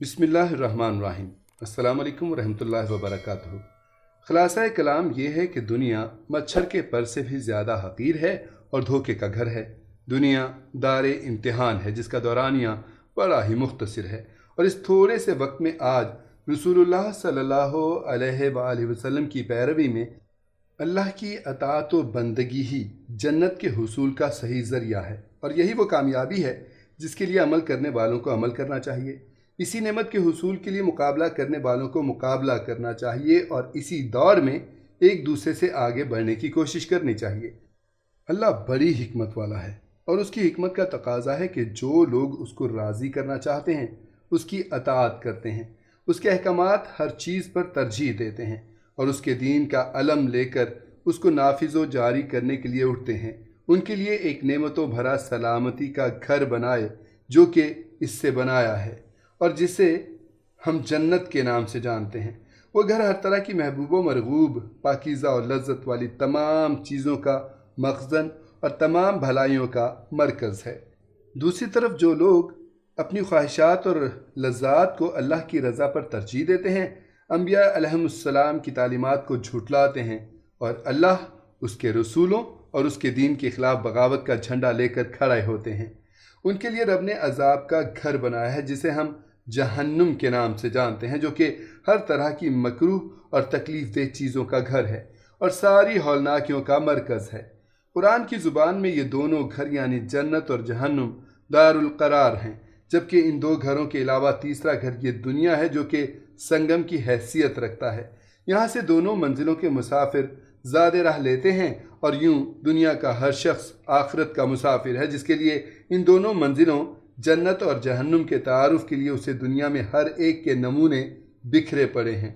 बिस्मिल्लाहिर्रहमानिर्रहीम। अस्सलाम वालेकुम रहमतुल्लाहि व बरकातुहू। खुलासा कलाम ये है कि दुनिया मच्छर के पर से भी ज़्यादा हकीर है और धोखे का घर है। दुनिया दारे इम्तिहान है जिसका दौरानिया बड़ा ही मुख्तसर है, और इस थोड़े से वक्त में आज रसूलुल्लाह सल्लल्लाहु अलैहि वसल्लम की पैरवी में अल्लाह की अताअत व बंदगी ही जन्नत के हुसूल का सही ज़रिया है, और यही वो कामयाबी है जिसके लिए अमल करने वालों को अमल करना चाहिए। इसी नेमत के हुसूल के लिए मुकाबला करने वालों को मुकाबला करना चाहिए, और इसी दौर में एक दूसरे से आगे बढ़ने की कोशिश करनी चाहिए। अल्लाह बड़ी हिकमत वाला है, और उसकी हिकमत का तकाजा है कि जो लोग उसको राज़ी करना चाहते हैं उसकी अताअत करते हैं, उसके अहकामात हर चीज़ पर तरजीह देते हैं, और उसके दीन का अलम लेकर उसको नाफिज व जारी करने के लिए उठते हैं। उनके लिए एक नेमतों भरा सलामती का घर बनाए जो कि इससे बनाया है और जिसे हम जन्नत के नाम से जानते हैं। वो घर हर तरह की महबूब व मरगूब, पाकीज़ा और लज्जत वाली तमाम चीज़ों का मखज़न और तमाम भलाइयों का मरकज़ है। दूसरी तरफ जो लोग अपनी ख्वाहिशात और लज्जात को अल्लाह की रज़ा पर तरजीह देते हैं, अंबिया अलैहिमुस्सलाम की तालीमात को झुठलाते हैं और अल्लाह, उसके रसूलों और उसके दीन के ख़िलाफ़ बगावत का झंडा लेकर खड़े होते हैं, उनके लिए रब ने अज़ाब का घर बनाया है जिसे हम जहन्नुम के नाम से जानते हैं, जो कि हर तरह की मकरूह और तकलीफ़ देह चीज़ों का घर है और सारी हौलनाकियों का मरकज़ है। कुरान की ज़ुबान में ये दोनों घर यानी जन्नत और जहन्नुम दारुल करार हैं, जबकि इन दो घरों के अलावा तीसरा घर ये दुनिया है जो कि संगम की हैसियत रखता है। यहाँ से दोनों मंजिलों के मुसाफिर ज़्यादा राह लेते हैं, और यूं दुनिया का हर शख्स आखिरत का मुसाफिर है, जिसके लिए इन दोनों मंजिलों जन्नत और जहन्नुम के तारुफ के लिए उसे दुनिया में हर एक के नमूने बिखरे पड़े हैं।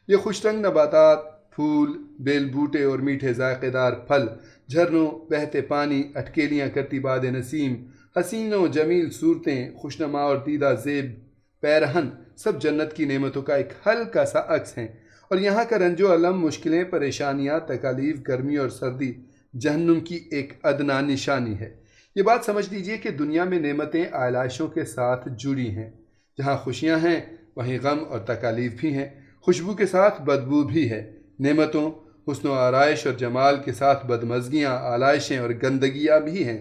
ये खुशरंग नबातात, फूल, बेल बूटे और मीठे जायकेदार फल, झरनों, बहते पानी, अटकेलियाँ करती बाद नसीम, हसीनों जमील सूरतें, खुशनुमा और दीदा ज़ेब पैरहन, सब जन्नत की नेमतों का एक हल्का सा अक्स हैं। और यहाँ का रंजो अलम, मुश्किलें, परेशानियाँ, तकालीफ, गर्मी और सर्दी जहन्नुम की एक अदना निशानी है। ये बात समझ लीजिए कि दुनिया में नेमतें आलाइशों के साथ जुड़ी हैं। जहाँ खुशियाँ हैं वहीं गम और तकालीफ भी हैं, खुशबू के साथ बदबू भी है। नेमतों, हुस्न व आराइश और जमाल के साथ बदमज़गियाँ, आलाइशें और गंदगियाँ भी हैं।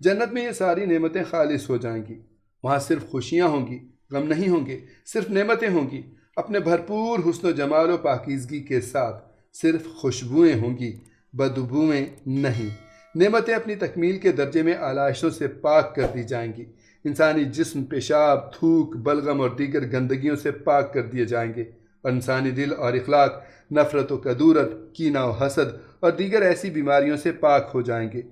जन्नत में ये सारी नेमतें खालिस हो जाएंगी। वहाँ सिर्फ खुशियाँ होंगी, गम नहीं होंगे, सिर्फ नेमतें होंगी अपने भरपूर हुस्न जमाल व पाकीज़गी के साथ। सिर्फ खुशबुएँ होंगी, बदबुएँ नहीं। नेमतें अपनी तकमील के दर्जे में आलाइशों से पाक कर दी जाएंगी। इंसानी जिस्म पेशाब, थूक, बलगम और दीगर गंदगियों से पाक कर दिए जाएंगे, और इंसानी दिल और इखलाक नफ़रत व कदूरत, कीना व हसद और दीगर ऐसी बीमारियों से पाक हो जाएंगे।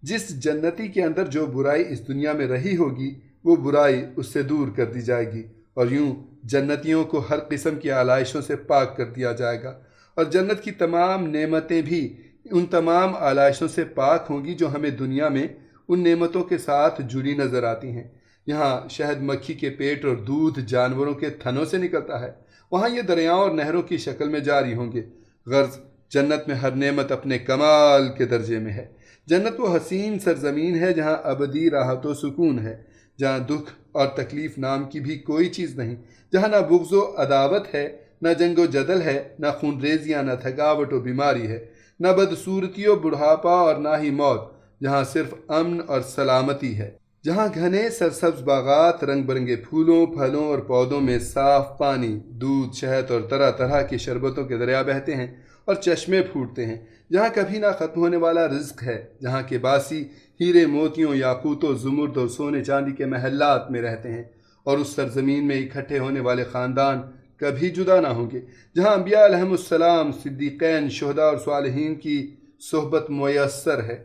जिस जन्नती के अंदर जो बुराई इस दुनिया में रही होगी वो बुराई उससे दूर कर दी जाएगी, और यूं जन्नतियों को हर किस्म की आलाइशों से पाक कर दिया जाएगा। और जन्नत की तमाम नेमतें भी उन तमाम आलाइशों से पाक होंगी जो हमें दुनिया में उन नेमतों के साथ जुड़ी नज़र आती हैं। यहाँ शहद मक्खी के पेट और दूध जानवरों के थनों से निकलता है, वहाँ ये दरियाओं और नहरों की शक्ल में जारी होंगे। गर्ज जन्नत में हर नेमत अपने कमाल के दर्जे में है। जन्नत वो हसीन सरजमीन है जहाँ अबदी राहत व सुकून है, जहाँ दुख और तकलीफ़ नाम की भी कोई चीज़ नहीं, जहाँ ना बुग़्ज़ व अदावत है, ना जंग व जदल है, ना खूनरेज़ियाँ, ना थकावट व बीमारी है, ना बदसूरती व बुढ़ापा और ना ही मौत, जहाँ सिर्फ अमन और सलामती है, जहाँ घने सरसब्ज़ बागात, रंग बिरंगे फूलों, फलों और पौधों में साफ़ पानी, दूध, शहद और तरह तरह के शरबतों के दरिया बहते हैं और चश्मे फूटते हैं, जहाँ कभी ना ख़त्म होने वाला रिज़्क़ है, जहाँ के बासी हीरे मोतियों, याकूतों, ज़ुमुर्द और सोने चांदी के महल्लात में रहते हैं, और उस सरज़मीन में इकट्ठे होने वाले ख़ानदान कभी जुदा ना होंगे, जहाँ अंबिया अलैहिमुस्सलाम, सिद्दीक़ैन, शुहदा और सालिहीन की सोहबत मुयस्सर है,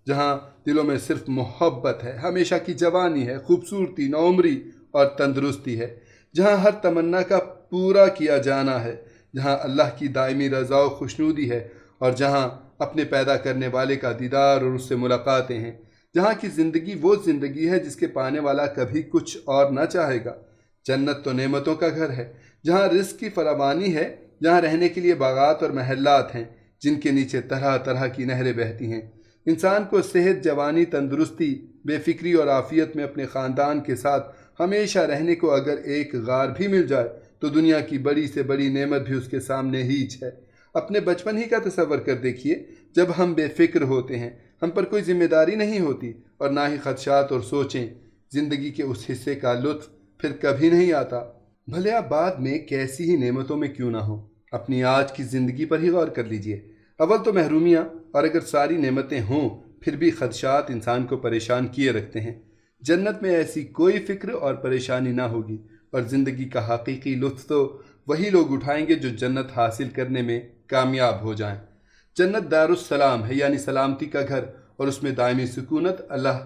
जहाँ दिलों में सिर्फ मोहब्बत है, हमेशा की जवानी है, खूबसूरती, नौमरी और तंदुरुस्ती है, जहाँ हर तमन्ना का पूरा किया जाना है, जहाँ अल्लाह की दायमी रज़ा व खुशनूदी है, और जहाँ अपने पैदा करने वाले का दीदार और उससे मुलाकातें हैं, जहाँ की ज़िंदगी वो ज़िंदगी है जिसके पाने वाला कभी कुछ और ना चाहेगा। जन्नत तो नेमतों का घर है, जहाँ रिज़्क़ की फरावानी है, जहाँ रहने के लिए बागात और महल्लात हैं, जिनके नीचे तरह तरह की नहरें बहती हैं। इंसान को सेहत, जवानी, तंदुरुस्ती, बेफिक्री और आफ़ियत में अपने ख़ानदान के साथ ہمیشہ رہنے کو اگر ایک غار بھی مل جائے تو دنیا کی بڑی سے بڑی نعمت بھی اس کے سامنے ہیچ ہے۔ اپنے بچپن ہی کا تصور کر دیکھیے، جب ہم بے فکر ہوتے ہیں، ہم پر کوئی ذمہ داری نہیں ہوتی اور نہ ہی خدشات اور سوچیں، زندگی کے اس حصے کا لطف پھر کبھی نہیں آتا۔ بھلے آپ بعد میں کیسی ہی نعمتوں میں کیوں نہ ہوں، اپنی آج کی زندگی پر ہی غور کر لیجئے۔ اول تو محرومیاں، اور اگر ساری نعمتیں ہوں پھر بھی خدشات انسان کو پریشان کیے رکھتے ہیں۔ جنت میں ایسی کوئی فکر اور پریشانی نہ ہوگی، اور زندگی کا حقیقی لطف تو وہی لوگ اٹھائیں گے جو جنت حاصل کرنے میں کامیاب ہو جائیں۔ جنت دار السلام ہے، یعنی سلامتی کا گھر، اور اس میں دائمی سکونت اللہ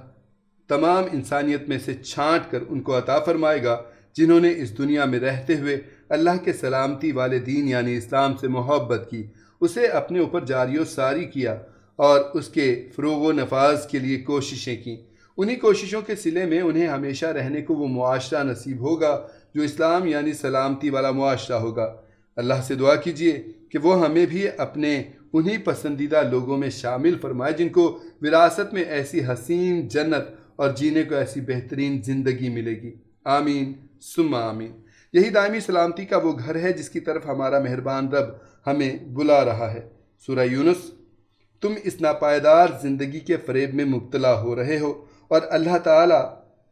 تمام انسانیت میں سے چھانٹ کر ان کو عطا فرمائے گا جنہوں نے اس دنیا میں رہتے ہوئے اللہ کے سلامتی والے دین یعنی اسلام سے محبت کی، اسے اپنے اوپر جاری و ساری کیا اور اس کے فروغ و نفاذ کے لیے کوششیں کیں۔ انہی کوششوں کے صلے میں انہیں ہمیشہ رہنے کو وہ معاشرہ نصیب ہوگا جو اسلام یعنی سلامتی والا معاشرہ ہوگا۔ اللہ سے دعا کیجیے کہ وہ ہمیں بھی اپنے انہی پسندیدہ لوگوں میں شامل فرمائے جن کو وراثت میں ایسی حسین جنت اور جینے کو ایسی بہترین زندگی ملے گی۔ آمین ثم آمین۔ یہی دائمی سلامتی کا وہ گھر ہے جس کی طرف ہمارا مہربان رب ہمیں بلا رہا ہے۔ سورہ یونس۔ تم اس ناپائیدار زندگی کے فریب میں مبتلا ہو رہے ہو اور اللہ تعالیٰ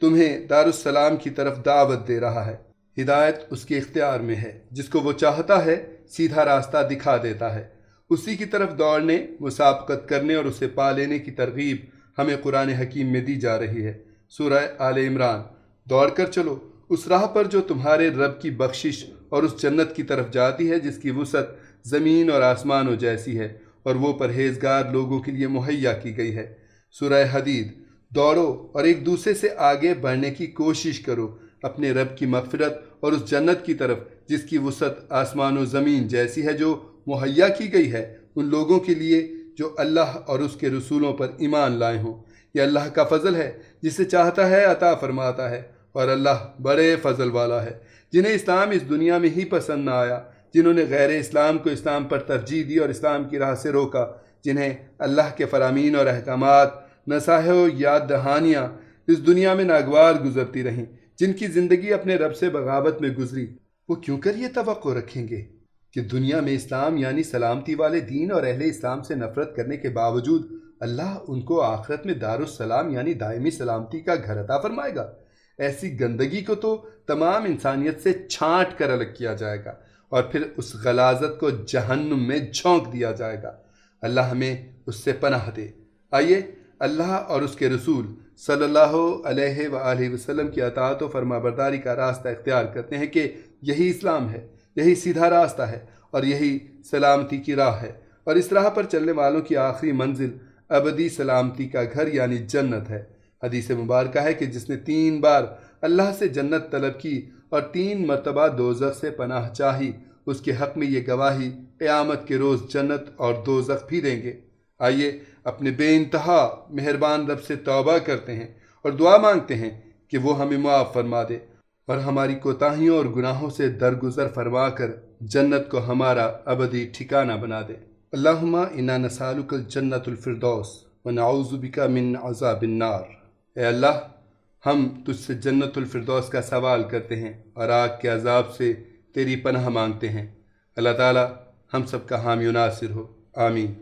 تمہیں دارالسلام کی طرف دعوت دے رہا ہے۔ ہدایت اس کے اختیار میں ہے، جس کو وہ چاہتا ہے سیدھا راستہ دکھا دیتا ہے۔ اسی کی طرف دوڑنے، مسابقت کرنے اور اسے پا لینے کی ترغیب ہمیں قرآن حکیم میں دی جا رہی ہے۔ سورہ آل عمران۔ دوڑ کر چلو اس راہ پر جو تمہارے رب کی بخشش اور اس جنت کی طرف جاتی ہے جس کی وسعت زمین اور آسمانوں جیسی ہے، اور وہ پرہیزگار لوگوں کے لیے مہیا کی گئی ہے۔ سورہ حدید۔ دوڑو اور ایک دوسرے سے آگے بڑھنے کی کوشش کرو اپنے رب کی مغفرت اور اس جنت کی طرف جس کی وسعت آسمان و زمین جیسی ہے، جو مہیا کی گئی ہے ان لوگوں کے لیے جو اللہ اور اس کے رسولوں پر ایمان لائے ہوں۔ یہ اللہ کا فضل ہے، جسے چاہتا ہے عطا فرماتا ہے، اور اللہ بڑے فضل والا ہے۔ جنہیں اسلام اس دنیا میں ہی پسند نہ آیا، جنہوں نے غیر اسلام کو اسلام پر ترجیح دی اور اسلام کی راہ سے روکا، جنہیں اللہ کے فرامین اور احکامات، نصائح و یاد دہانیاں اس دنیا میں ناگوار گزرتی رہیں، جن کی زندگی اپنے رب سے بغاوت میں گزری، وہ کیوں کر یہ توقع رکھیں گے کہ دنیا میں اسلام یعنی سلامتی والے دین اور اہل اسلام سے نفرت کرنے کے باوجود اللہ ان کو آخرت میں دارالسلام یعنی دائمی سلامتی کا گھر عطا فرمائے گا؟ ایسی گندگی کو تو تمام انسانیت سے چھانٹ کر الگ کیا جائے گا اور پھر اس غلاظت کو جہنم میں جھونک دیا جائے گا۔ اللہ ہمیں اس سے پناہ دے۔ آئیے اللہ اور اس کے رسول صلی اللہ علیہ وآلہ وسلم کی اطاعت و فرما برداری کا راستہ اختیار کرتے ہیں کہ یہی اسلام ہے، یہی سیدھا راستہ ہے اور یہی سلامتی کی راہ ہے، اور اس راہ پر چلنے والوں کی آخری منزل ابدی سلامتی کا گھر یعنی جنت ہے۔ حدیث مبارکہ ہے کہ جس نے 3 بار اللہ سے جنت طلب کی اور 3 مرتبہ دوزخ سے پناہ چاہی، اس کے حق میں یہ گواہی قیامت کے روز جنت اور دوزخ بھی دیں گے۔ آئیے اپنے بے انتہا مہربان رب سے توبہ کرتے ہیں اور دعا مانگتے ہیں کہ وہ ہمیں معاف فرما دے اور ہماری کوتاہیوں اور گناہوں سے درگزر فرما کر جنت کو ہمارا ابدی ٹھکانہ بنا دے۔ اللہم انا نسألک الجنت الفردوس ونعوذ بک من عذاب النار۔ اے اللہ، ہم تجھ سے جنت الفردوس کا سوال کرتے ہیں اور آگ کے عذاب سے تیری پناہ مانگتے ہیں۔ اللہ تعالی ہم سب کا حامی و ناصر ہو، آمین۔